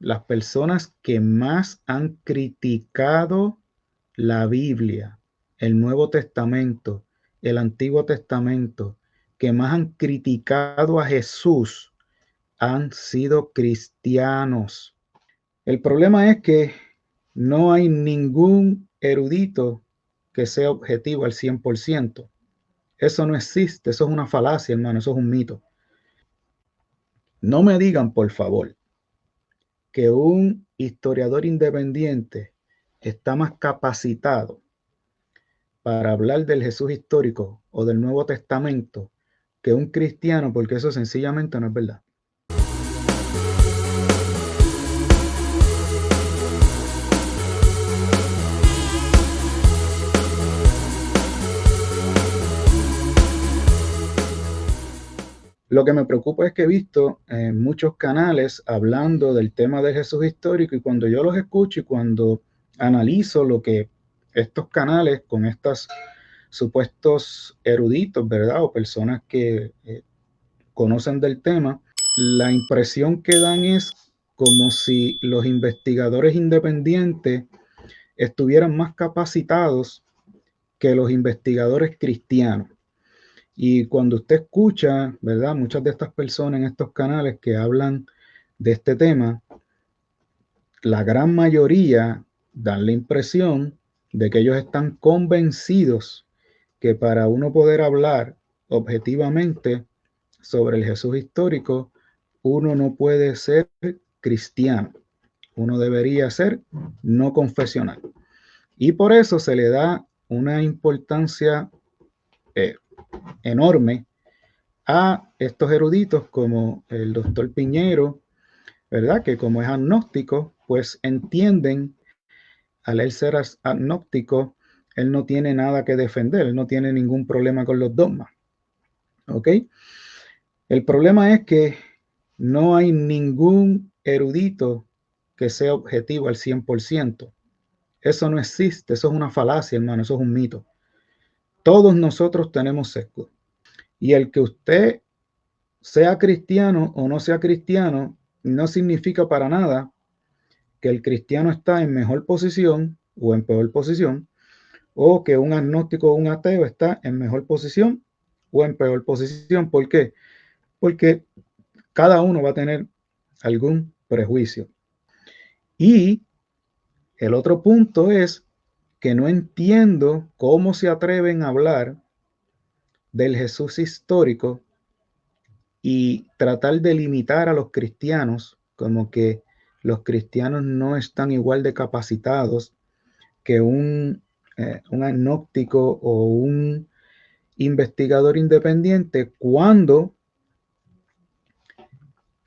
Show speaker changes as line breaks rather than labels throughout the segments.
las personas que más han criticado la Biblia, el Nuevo Testamento, el Antiguo Testamento, que más han criticado a Jesús, han sido cristianos. El problema es que no hay ningún erudito que sea objetivo al 100%. Eso no existe, eso es una falacia, hermano, eso es un mito. No me digan, por favor, que un historiador independiente está más capacitado para hablar del Jesús histórico o del Nuevo Testamento que un cristiano, porque eso sencillamente no es verdad. Lo que me preocupa es que he visto muchos canales hablando del tema de Jesús histórico, y cuando yo los escucho y cuando analizo lo que estos canales con estos supuestos eruditos, ¿verdad? O personas que conocen del tema, la impresión que dan es como si los investigadores independientes estuvieran más capacitados que los investigadores cristianos. Y cuando usted escucha, ¿verdad? Muchas de estas personas en estos canales que hablan de este tema, la gran mayoría dan la impresión de que ellos están convencidos que para uno poder hablar objetivamente sobre el Jesús histórico, uno no puede ser cristiano, uno debería ser no confesional. Y por eso se le da una importancia enorme a estos eruditos como el doctor Piñero, ¿verdad? Que como es agnóstico, pues entienden, al él ser agnóstico, él no tiene nada que defender, él no tiene ningún problema con los dogmas. ¿Ok? El problema es que no hay ningún erudito que sea objetivo al 100%. Eso no existe, eso es una falacia, hermano, eso es un mito. Todos nosotros tenemos sesgo. Y el que usted sea cristiano o no sea cristiano, no significa para nada que el cristiano está en mejor posición o en peor posición, o que un agnóstico o un ateo está en mejor posición o en peor posición. ¿Por qué? Porque cada uno va a tener algún prejuicio. Y el otro punto es que no entiendo cómo se atreven a hablar del Jesús histórico y tratar de limitar a los cristianos, como que los cristianos no están igual de capacitados que un agnóstico o un investigador independiente, cuando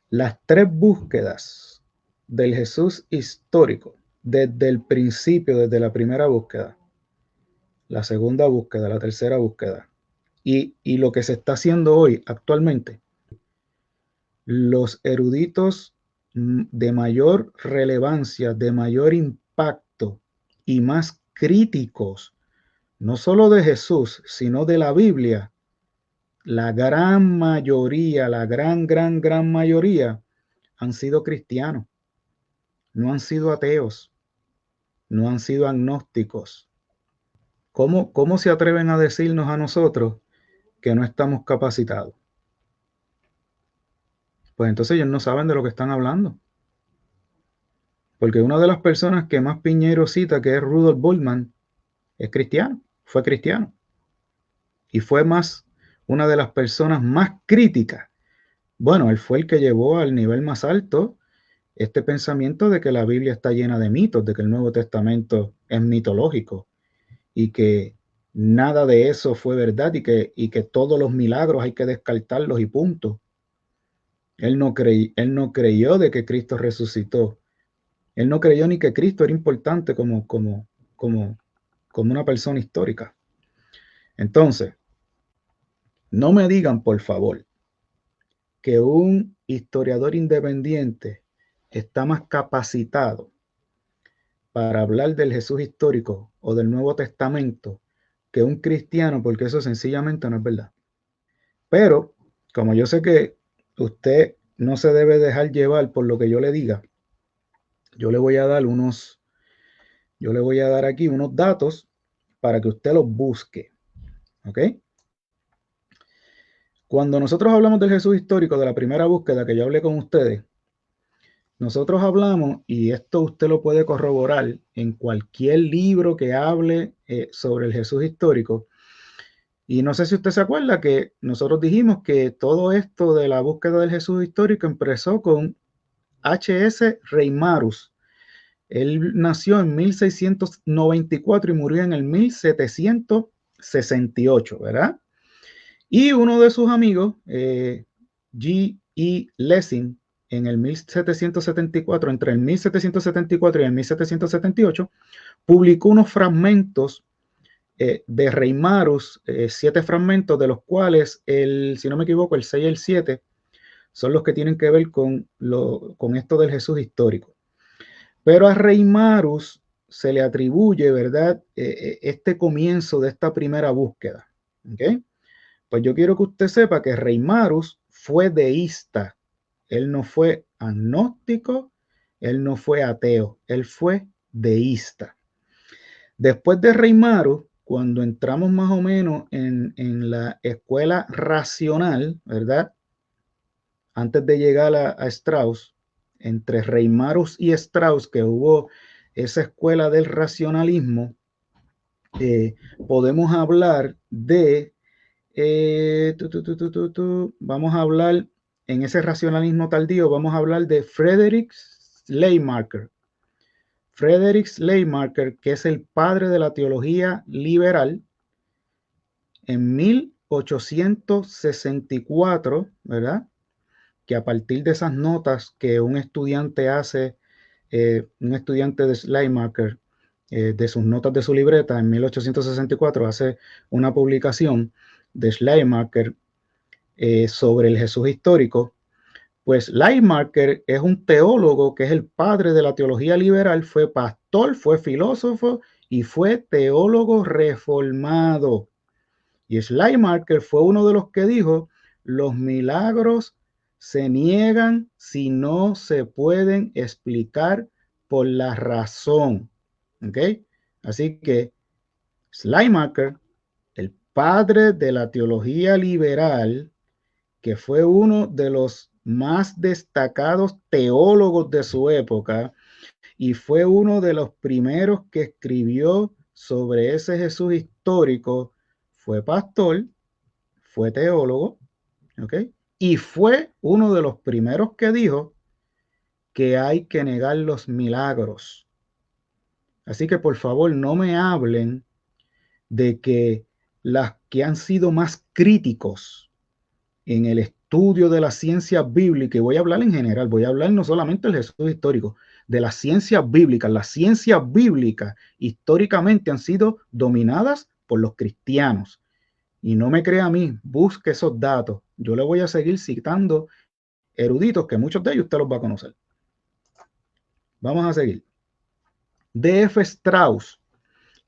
las tres búsquedas del Jesús histórico, desde el principio, desde la primera búsqueda, la segunda búsqueda, la tercera búsqueda, y lo que se está haciendo hoy actualmente, los eruditos de mayor relevancia, de mayor impacto y más críticos, no solo de Jesús, sino de la Biblia, la gran mayoría, la gran mayoría han sido cristianos, no han sido ateos, no han sido agnósticos. ¿Cómo se atreven a decirnos a nosotros que no estamos capacitados? Pues entonces ellos no saben de lo que están hablando. Porque una de las personas que más Piñero cita, que es Rudolf Bultmann, es cristiano, fue cristiano. Y fue una de las personas más críticas. Bueno, él fue el que llevó al nivel más alto este pensamiento de que la Biblia está llena de mitos, de que el Nuevo Testamento es mitológico y que nada de eso fue verdad, y que todos los milagros hay que descartarlos y punto. Él no creyó de que Cristo resucitó. Él no creyó ni que Cristo era importante como una persona histórica. Entonces, no me digan, por favor, que un historiador independiente está más capacitado para hablar del Jesús histórico o del Nuevo Testamento que un cristiano, porque eso sencillamente no es verdad. Pero, como yo sé que usted no se debe dejar llevar por lo que yo le diga, yo le voy a dar aquí unos datos para que usted los busque, ¿ok? Cuando nosotros hablamos del Jesús histórico, de la primera búsqueda que yo hablé con ustedes, nosotros hablamos, y esto usted lo puede corroborar en cualquier libro que hable sobre el Jesús histórico. Y no sé si usted se acuerda que nosotros dijimos que todo esto de la búsqueda del Jesús histórico empezó con H.S. Reimarus. Él nació en 1694 y murió en el 1768, ¿verdad? Y uno de sus amigos, G. E. Lessing, en el 1774, entre el 1774 y el 1778, publicó unos fragmentos de Reimarus, 7 fragmentos, de los cuales, si no me equivoco, el 6 y el 7 son los que tienen que ver con esto del Jesús histórico. Pero a Reimarus se le atribuye, ¿verdad?, este comienzo de esta primera búsqueda. ¿Okay? Pues yo quiero que usted sepa que Reimarus fue deísta. Él no fue agnóstico, él no fue ateo, él fue deísta. Después de Reimarus, cuando entramos más o menos en la escuela racional, ¿verdad? Antes de llegar a Strauss, entre Reimarus y Strauss, que hubo esa escuela del racionalismo, podemos hablar de, vamos a hablar, en ese racionalismo tardío, vamos a hablar de Friedrich Schleiermacher. Friedrich Schleiermacher, que es el padre de la teología liberal, en 1864, ¿verdad? Que a partir de esas notas que un estudiante hace, un estudiante de Schleiermacher, de sus notas de su libreta, en 1864 hace una publicación de Schleiermacher sobre el Jesús histórico. Pues Schleiermacher es un teólogo que es el padre de la teología liberal, fue pastor, fue filósofo y fue teólogo reformado. Y Schleiermacher fue uno de los que dijo: los milagros se niegan si no se pueden explicar por la razón. ¿Ok? Así que Schleiermacher, el padre de la teología liberal, que fue uno de los más destacados teólogos de su época y fue uno de los primeros que escribió sobre ese Jesús histórico, fue pastor, fue teólogo, ¿ok? Y fue uno de los primeros que dijo que hay que negar los milagros. Así que por favor no me hablen de que las que han sido más críticos en el estudio de la ciencia bíblica, y voy a hablar en general, voy a hablar no solamente del Jesús histórico, de las ciencias bíblicas. Las ciencias bíblicas históricamente han sido dominadas por los cristianos. Y no me crea a mí, busque esos datos. Yo le voy a seguir citando eruditos que muchos de ellos usted los va a conocer. Vamos a seguir. D.F. Strauss,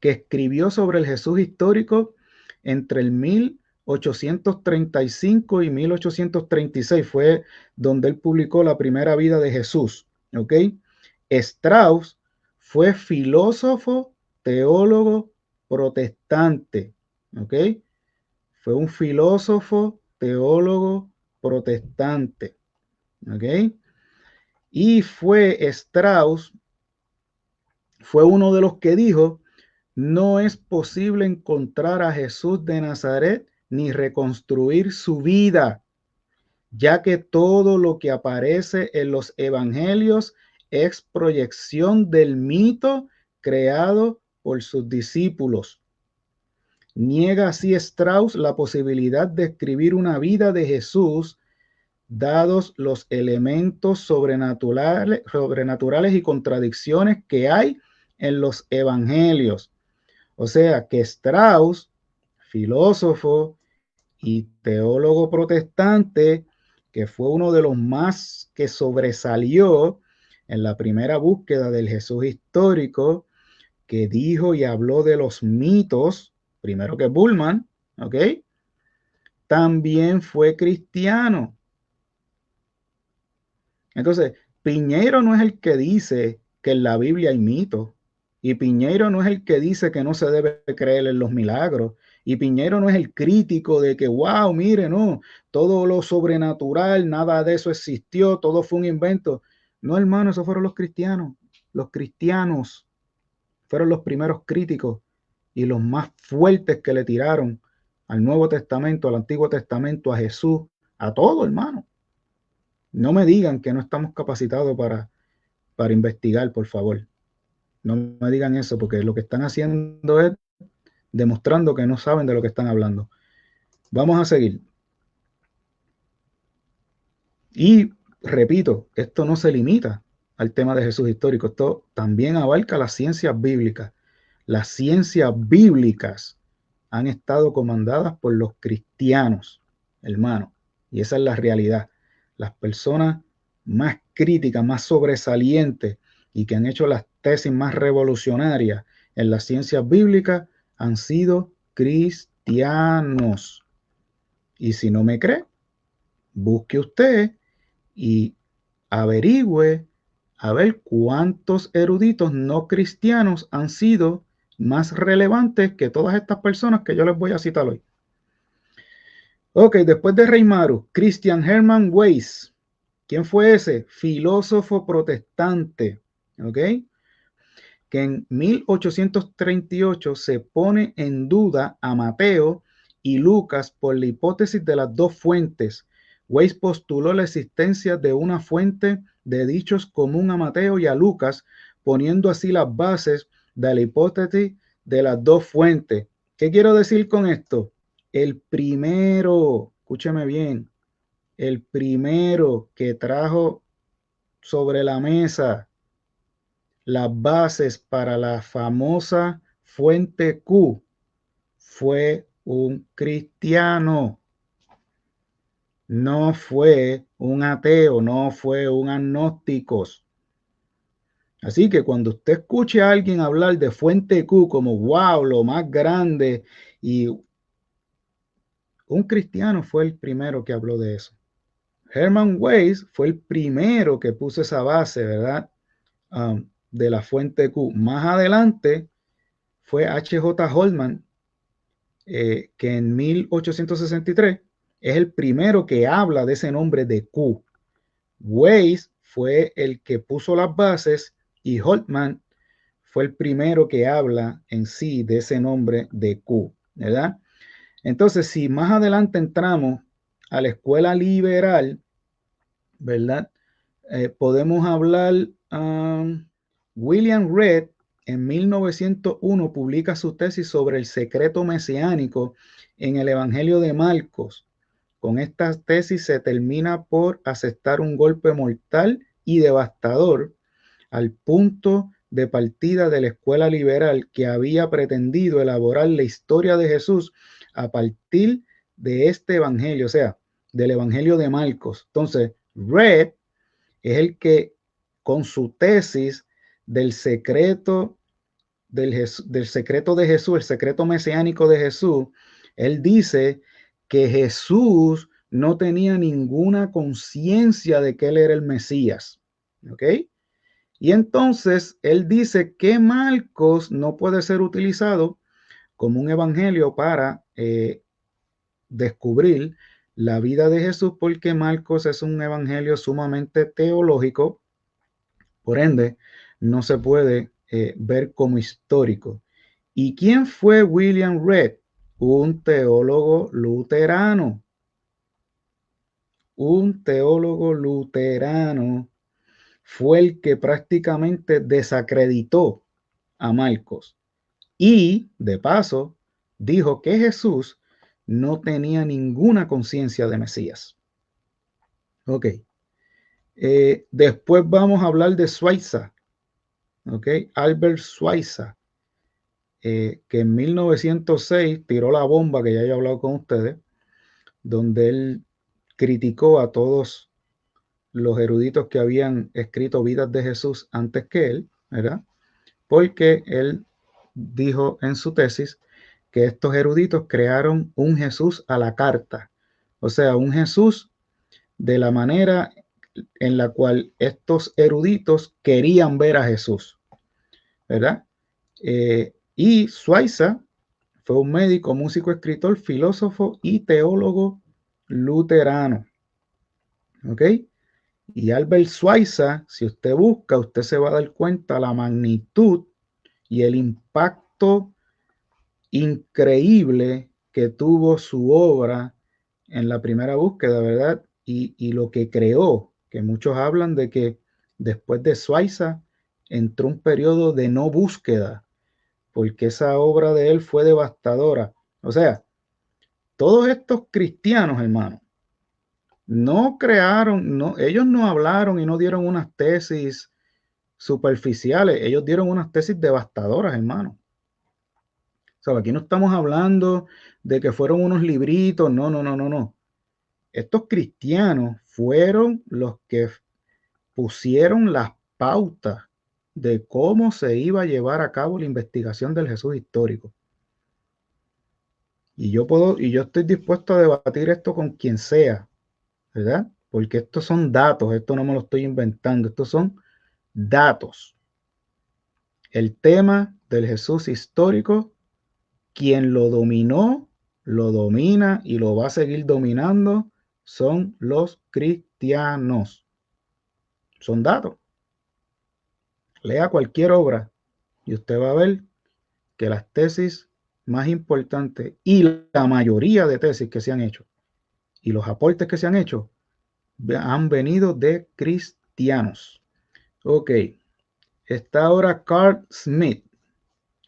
que escribió sobre el Jesús histórico entre el 1835 y 1836, fue donde él publicó la primera vida de Jesús. ¿Ok? Strauss fue filósofo, teólogo, protestante. ¿Ok? Fue un filósofo, teólogo, protestante. ¿Ok? Y Strauss fue uno de los que dijo: no es posible encontrar a Jesús de Nazaret ni reconstruir su vida, ya que todo lo que aparece en los evangelios es proyección del mito creado por sus discípulos. Niega así Strauss la posibilidad de escribir una vida de Jesús, dados los elementos sobrenaturales y contradicciones que hay en los evangelios. O sea que Strauss, filósofo y teólogo protestante, que fue uno de los más que sobresalió en la primera búsqueda del Jesús histórico, que dijo y habló de los mitos, primero que Bullman, ¿ok? También fue cristiano. Entonces, Piñeiro no es el que dice que en la Biblia hay mitos. Y Piñeiro no es el que dice que no se debe creer en los milagros. Y Piñeiro no es el crítico de que, wow, mire, no, todo lo sobrenatural, nada de eso existió, todo fue un invento. No, hermano, esos fueron los cristianos. Los cristianos fueron los primeros críticos y los más fuertes que le tiraron al Nuevo Testamento, al Antiguo Testamento, a Jesús, a todo, hermano. No me digan que no estamos capacitados para investigar, por favor. No me digan eso, porque lo que están haciendo es demostrando que no saben de lo que están hablando. Vamos a seguir. Y repito, esto no se limita al tema de Jesús histórico, esto también abarca las ciencias bíblicas. Las ciencias bíblicas han estado comandadas por los cristianos, hermano, y esa es la realidad. Las personas más críticas, más sobresalientes y que han hecho las tesis más revolucionarias en las ciencias bíblicas han sido cristianos. Y si no me cree, busque usted y averigüe a ver cuántos eruditos no cristianos han sido más relevantes que todas estas personas que yo les voy a citar hoy. Ok, después de Reimaru, Christian Hermann Weiss. ¿Quién fue ese? Filósofo protestante, ok, que en 1838 se pone en duda a Mateo y Lucas por la hipótesis de las dos fuentes. Weiss postuló la existencia de una fuente de dichos común a Mateo y a Lucas, poniendo así las bases de la hipótesis de las dos fuentes. ¿Qué quiero decir con esto? El primero, escúcheme bien, el primero que trajo sobre la mesa las bases para la famosa fuente Q fue un cristiano, no fue un ateo, no fue un agnóstico. Así que cuando usted escuche a alguien hablar de fuente Q como wow, lo más grande, y un cristiano fue el primero que habló de eso. Hermann Weiss fue el primero que puso esa base, ¿verdad? De la fuente Q. Más adelante fue H.J. Holman, que en 1863 es el primero que habla de ese nombre de Q. Weiss fue el que puso las bases y Holtman fue el primero que habla en sí de ese nombre de Q, ¿verdad? Entonces, si más adelante entramos a la escuela liberal, ¿verdad? Podemos hablar, William Reed en 1901 publica su tesis sobre el secreto mesiánico en el Evangelio de Marcos. Con esta tesis se termina por aceptar un golpe mortal y devastador al punto de partida de la escuela liberal que había pretendido elaborar la historia de Jesús a partir de este evangelio, o sea, del Evangelio de Marcos. Entonces, Reed es el que con su tesis del secreto del secreto de Jesús, el secreto mesiánico de Jesús, él dice que Jesús no tenía ninguna conciencia de que él era el Mesías. ¿Ok? Y entonces él dice que Marcos no puede ser utilizado como un evangelio para descubrir la vida de Jesús, porque Marcos es un evangelio sumamente teológico, por ende, no se puede ver como histórico. ¿Y quién fue William Reed? Un teólogo luterano. Un teólogo luterano fue el que prácticamente desacreditó a Marcos. Y, de paso, dijo que Jesús no tenía ninguna conciencia de Mesías. Ok. Después vamos a hablar de Schweitzer. Ok. Albert Schweitzer. Que en 1906 tiró la bomba que ya he hablado con ustedes, donde él criticó a todos los eruditos que habían escrito vidas de Jesús antes que él, ¿verdad? Porque él dijo en su tesis que estos eruditos crearon un Jesús a la carta, o sea, un Jesús de la manera en la cual estos eruditos querían ver a Jesús, ¿verdad? Y Schweitzer fue un médico, músico, escritor, filósofo y teólogo luterano, ¿ok? Y Albert Schweitzer, si usted busca, usted se va a dar cuenta la magnitud y el impacto increíble que tuvo su obra en la primera búsqueda, ¿verdad? Y lo que creó, que muchos hablan de que después de Schweitzer entró un periodo de no búsqueda, porque esa obra de él fue devastadora. O sea, todos estos cristianos, hermano, no crearon, no, ellos no hablaron y no dieron unas tesis superficiales, ellos dieron unas tesis devastadoras, hermano. O sea, aquí no estamos hablando de que fueron unos libritos, no, no, no, no, no. Estos cristianos fueron los que pusieron las pautas de cómo se iba a llevar a cabo la investigación del Jesús histórico. Y yo estoy dispuesto a debatir esto con quien sea, ¿verdad? Porque estos son datos, esto no me lo estoy inventando, estos son datos. El tema del Jesús histórico, quien lo dominó, lo domina y lo va a seguir dominando, son los cristianos. Son datos. Lea cualquier obra y usted va a ver que las tesis más importantes y la mayoría de tesis que se han hecho y los aportes que se han hecho han venido de cristianos. Ok, está ahora Carl Smith.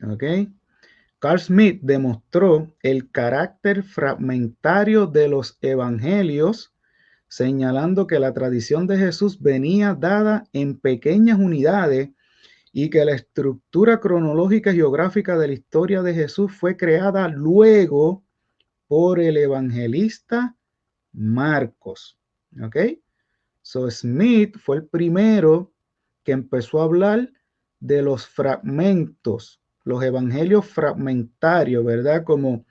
Ok, Carl Smith demostró el carácter fragmentario de los evangelios, señalando que la tradición de Jesús venía dada en pequeñas unidades y que la estructura cronológica y geográfica de la historia de Jesús fue creada luego por el evangelista Marcos. ¿Ok? So Smith fue el primero que empezó a hablar de los fragmentos, los evangelios fragmentarios, ¿verdad? Como,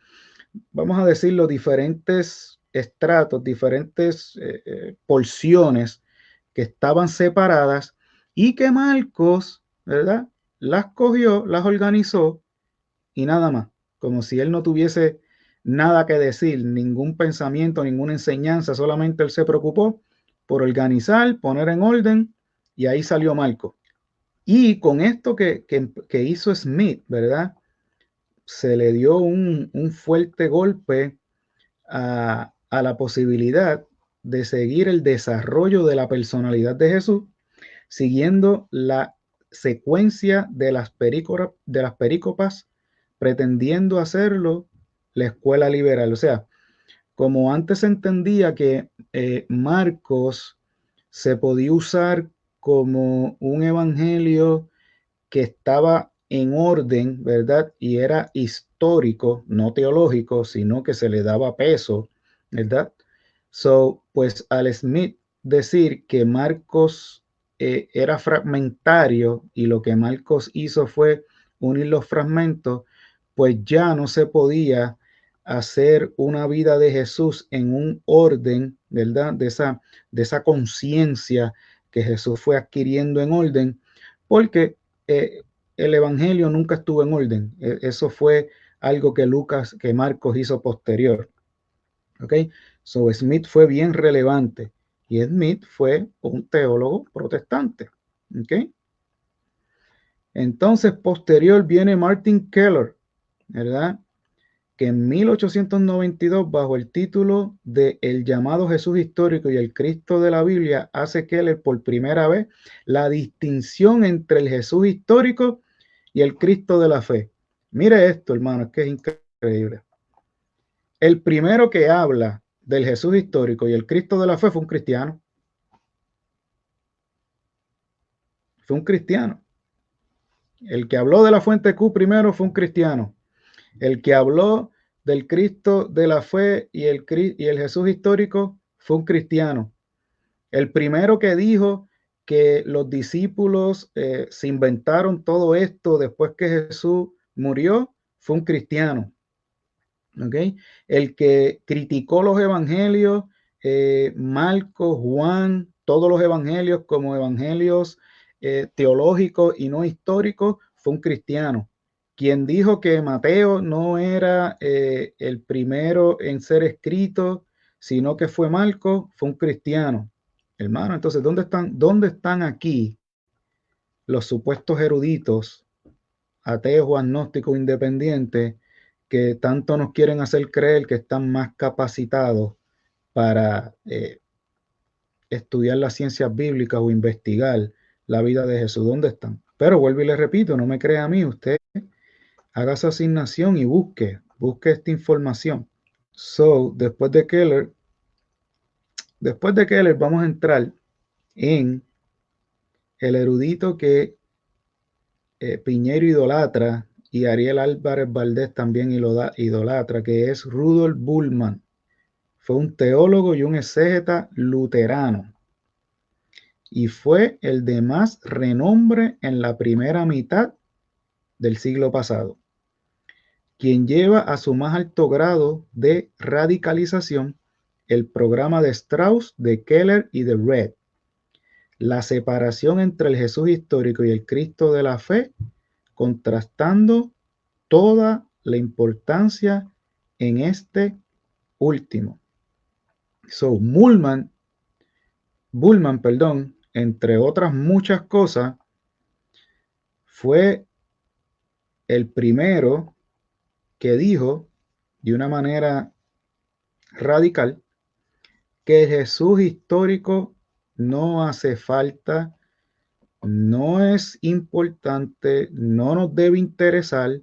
vamos a decirlo, diferentes estratos, diferentes porciones que estaban separadas y que Marcos, ¿verdad? Las cogió, las organizó y nada más, como si él no tuviese nada que decir, ningún pensamiento, ninguna enseñanza, solamente él se preocupó por organizar, poner en orden y ahí salió Marcos. Y con esto que hizo Smith, ¿verdad? Se le dio un fuerte golpe a la posibilidad de seguir el desarrollo de la personalidad de Jesús, siguiendo la secuencia de las perícopas, pretendiendo hacerlo la escuela liberal. O sea, como antes se entendía que Marcos se podía usar como un evangelio que estaba en orden, ¿verdad? Y era histórico, no teológico, sino que se le daba peso, ¿verdad? So, pues al Smith decir que Marcos era fragmentario y lo que Marcos hizo fue unir los fragmentos, pues ya no se podía hacer una vida de Jesús en un orden, ¿verdad? De esa conciencia que Jesús fue adquiriendo en orden, porque el evangelio nunca estuvo en orden. Eso fue algo que Marcos hizo posterior. ¿Ok? So Smith fue bien relevante y Smith fue un teólogo protestante. ¿Ok? Entonces, posterior viene Martin Keller, ¿verdad? Que en 1892, bajo el título de El llamado Jesús histórico y el Cristo de la Biblia, hace Keller por primera vez la distinción entre el Jesús histórico y el Cristo de la fe. Mire esto, hermano, es que es increíble. El primero que habla del Jesús histórico y el Cristo de la fe fue un cristiano. Fue un cristiano. El que habló de la fuente Q primero fue un cristiano. El que habló del Cristo de la fe y el Jesús histórico fue un cristiano. El primero que dijo que los discípulos se inventaron todo esto después que Jesús murió fue un cristiano. ¿Okay? El que criticó los evangelios, Marcos, Juan, todos los evangelios como evangelios teológicos y no históricos fue un cristiano. Quien dijo que Mateo no era el primero en ser escrito, sino que fue Marcos, fue un cristiano. Hermano, entonces, dónde están aquí los supuestos eruditos, ateos o agnósticos independientes, que tanto nos quieren hacer creer que están más capacitados para estudiar las ciencias bíblicas o investigar la vida de Jesús? ¿Dónde están? Pero vuelvo y le repito, no me crea a mí, usted haga su asignación y busque esta información. So, después de Keller vamos a entrar en el erudito que Piñero idolatra y Ariel Álvarez Valdés también idolatra, que es Rudolf Bultmann. Fue un teólogo y un exégeta luterano y fue el de más renombre en la primera mitad del siglo pasado, quien lleva a su más alto grado de radicalización el programa de Strauss, de Keller y de Red, la separación entre el Jesús histórico y el Cristo de la fe, contrastando toda la importancia en este último. So, Bultmann, entre otras muchas cosas, fue el primero que dijo de una manera radical que el Jesús histórico no hace falta, no es importante, no nos debe interesar,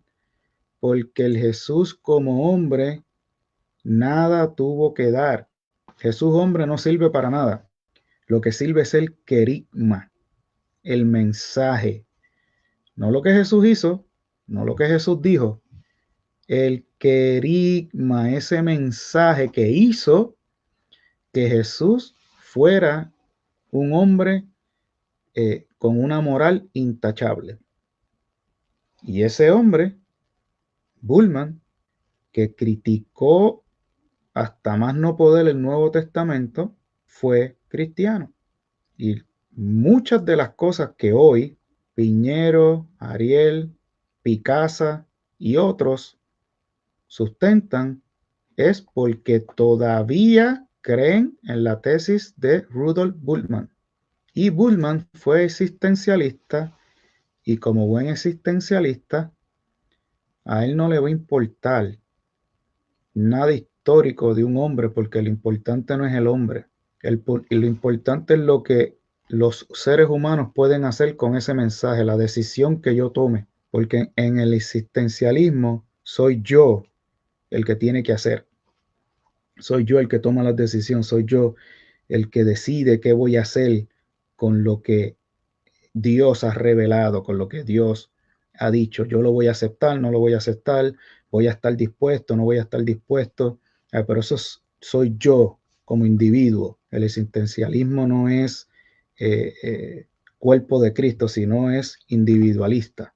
porque el Jesús como hombre nada tuvo que dar. Jesús hombre no sirve para nada. Lo que sirve es el querigma, el mensaje. No lo que Jesús hizo, no lo que Jesús dijo. El querigma, ese mensaje que hizo que Jesús fuera un hombre con una moral intachable. Y ese hombre, Bultmann, que criticó hasta más no poder el Nuevo Testamento, fue cristiano. Y muchas de las cosas que hoy Piñero, Ariel, Picasa y otros sustentan es porque todavía creen en la tesis de Rudolf Bultmann. Y Bultmann fue existencialista, y como buen existencialista, a él no le va a importar nada histórico de un hombre, porque lo importante no es el hombre. Lo importante es lo que los seres humanos pueden hacer con ese mensaje, la decisión que yo tome, porque en el existencialismo soy yo el que tiene que hacer. Soy yo el que toma la decisión, soy yo el que decide qué voy a hacer con lo que Dios ha revelado, con lo que Dios ha dicho. Yo lo voy a aceptar, no lo voy a aceptar, voy a estar dispuesto, no voy a estar dispuesto. Pero eso soy yo como individuo. El existencialismo no es cuerpo de Cristo, sino es individualista.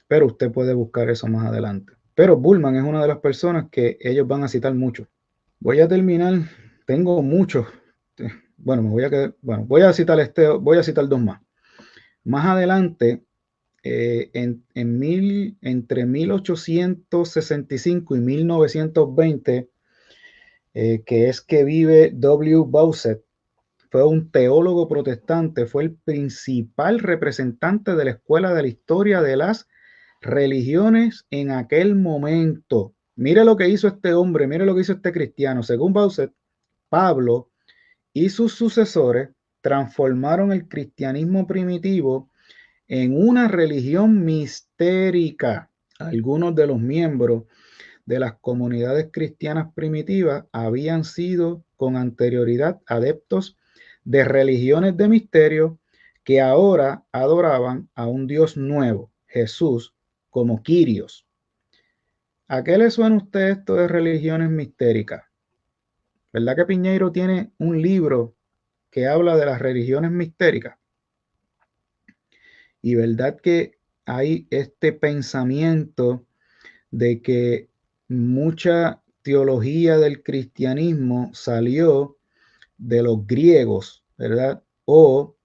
Pero usted puede buscar eso más adelante. Pero Bultmann es una de las personas que ellos van a citar mucho. Voy a terminar, tengo muchos. Bueno, voy a citar dos más. Más adelante, entre 1865 y 1920, que es que vive W. Bowser, fue un teólogo protestante, fue el principal representante de la Escuela de la Historia de las Religiones en aquel momento. Mire lo que hizo este hombre, mire lo que hizo este cristiano. Según Bowser, Pablo y sus sucesores transformaron el cristianismo primitivo en una religión mistérica. Algunos de los miembros de las comunidades cristianas primitivas habían sido con anterioridad adeptos de religiones de misterio que ahora adoraban a un Dios nuevo, Jesús, como Kyrios. ¿A qué le suena a usted esto de religiones mistéricas? ¿Verdad que Piñeiro tiene un libro que habla de las religiones mistéricas? Y verdad que hay este pensamiento de que mucha teología del cristianismo salió de los griegos, ¿verdad? o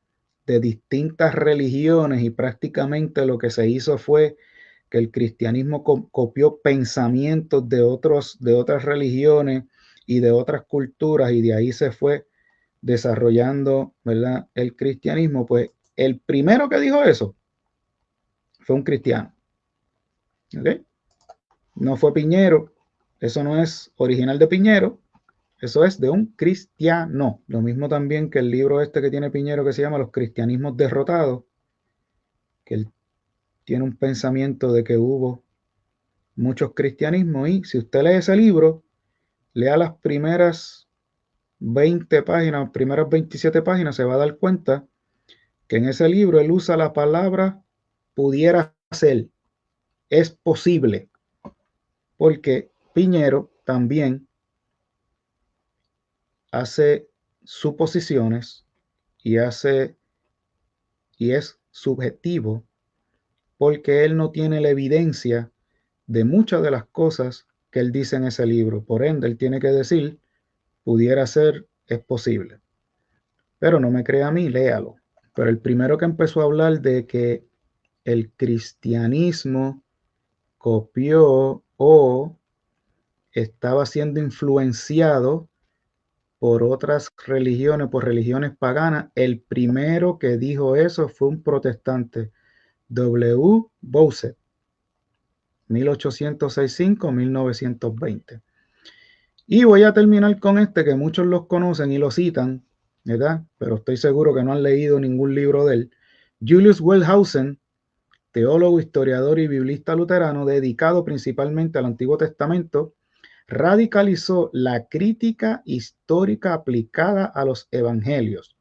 de distintas religiones, y prácticamente lo que se hizo fue que el cristianismo copió pensamientos de otras religiones y de otras culturas, y de ahí se fue desarrollando, ¿verdad?, el cristianismo. Pues el primero que dijo eso fue un cristiano. ¿Okay? No fue Piñero, eso no es original de Piñero, eso es de un cristiano. Lo mismo también que el libro este que tiene Piñero, que se llama Los cristianismos derrotados, que él tiene un pensamiento de que hubo muchos cristianismos, y si usted lee ese libro, lea las primeras 20 páginas, primeras 27 páginas, se va a dar cuenta que en ese libro él usa la palabra pudiera ser, es posible, porque Piñero también hace suposiciones y es subjetivo, porque él no tiene la evidencia de muchas de las cosas que él dice en ese libro. Por ende, él tiene que decir, pudiera ser, es posible. Pero no me crea a mí, léalo. Pero el primero que empezó a hablar de que el cristianismo copió o estaba siendo influenciado por otras religiones, por religiones paganas, el primero que dijo eso fue un protestante, W. Bowser, 1865-1920. Y voy a terminar con este que muchos los conocen y lo citan, ¿verdad? Pero estoy seguro que no han leído ningún libro de él. Julius Wellhausen, teólogo, historiador y biblista luterano dedicado principalmente al Antiguo Testamento, radicalizó la crítica histórica aplicada a los evangelios.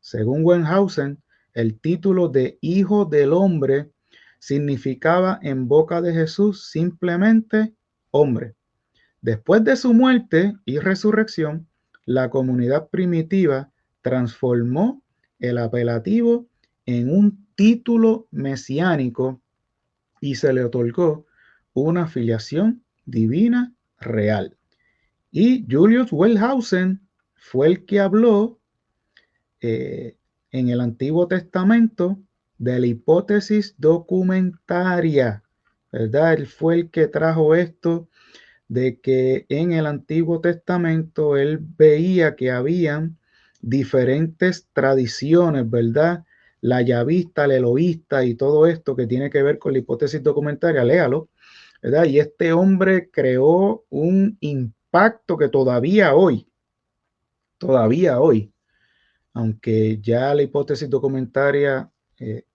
Según Wellhausen, el título de Hijo del Hombre significaba en boca de Jesús simplemente hombre. Después de su muerte y resurrección, la comunidad primitiva transformó el apelativo en un título mesiánico y se le otorgó una filiación divina real. Y Julius Wellhausen fue el que habló en el Antiguo Testamento de la hipótesis documentaria, ¿verdad? Él fue el que trajo esto de que en el Antiguo Testamento él veía que habían diferentes tradiciones, ¿verdad? La yavista, la eloísta y todo esto que tiene que ver con la hipótesis documentaria, léalo, ¿verdad? Y este hombre creó un impacto que todavía hoy, aunque ya la hipótesis documentaria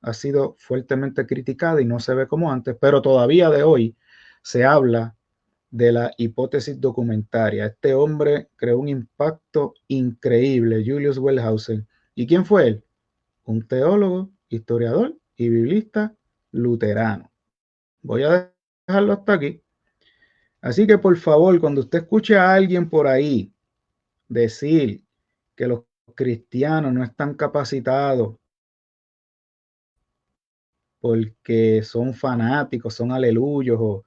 ha sido fuertemente criticada y no se ve como antes, pero todavía de hoy se habla de la hipótesis documentaria. Este hombre creó un impacto increíble, Julius Wellhausen. ¿Y quién fue él? Un teólogo, historiador y biblista luterano. Voy a dejarlo hasta aquí. Así que por favor, cuando usted escuche a alguien por ahí decir que los cristianos no están capacitados porque son fanáticos, son aleluyos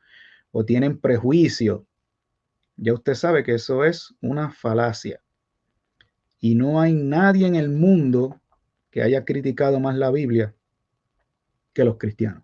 o tienen prejuicios, ya usted sabe que eso es una falacia. Y no hay nadie en el mundo que haya criticado más la Biblia que los cristianos.